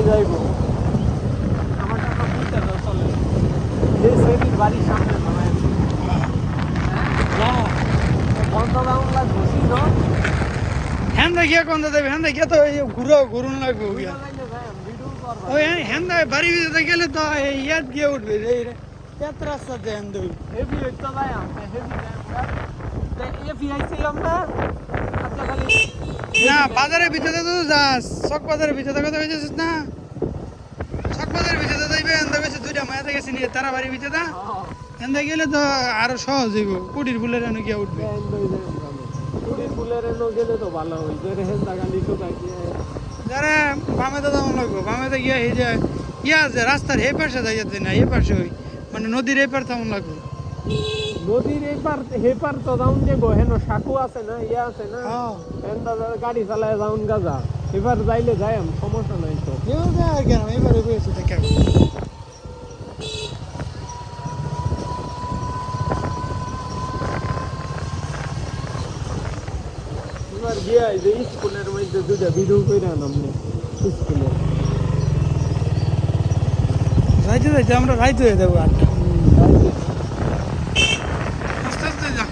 যাইব আমার টাকা বুঝতে তো চলে যে সেদিন বাড়ির সামনে নয় হ্যাঁ বন্ধ দাম লাগবো সিদ্ধ হ্যাঁ দেখিয়া কোন দেবে হ্যাঁ দেখিয়া তো ঘুরুন লাগবো গিয়া ওই হ্যাঁ বাড়ি ভিতরে গেলে তো ইয়াদ গিয়ে উঠবে রে এত রাস্তা দেন দুই হেভি হইতো ভাই আমরা হেভি এফি আইছি আমরা আচ্ছা খালি না বাজারের ভিতরে তো যাস চক বাজারের ভিতরে কথা কইছিস না চক বাজারের ভিতরে যাইবে এন্দা বেশি দুইটা মায়াতে গেছি নিয়ে তারা বাড়ির ভিতরে এন্দা গেলে তো আরো সহজ হইব কুটির ফুলের এনে গিয়ে উঠবে কুড়ি ফুলের এনে গেলে তো ভালো হই যে রেহেন দাগালি তো থাকিয়ে যারা বামে তো যাওয়া লাগবো বামে তো গিয়া এই যে ইয়া আছে রাস্তার এই পাশে যাইতে না এই পাশে ওই মানে নদীর এই পার তেমন লাগবে নদীর এপার হেপার তো যাউন যাবো হেন সাকু আছে না ইয়া আছে না এন্দা গাড়ি চালায় যাউন গাজা এবার যাইলে যাই সমস্যা নাই তো কেন এবারে বসে দেখে এবার গিয়া যে স্কুলের মধ্যে দুটা ভিডিও করে নামনি স্কুলে যাইতে যাইতে আমরা রাইতে হয়ে যাবো আটটা আস্তে আস্তে যা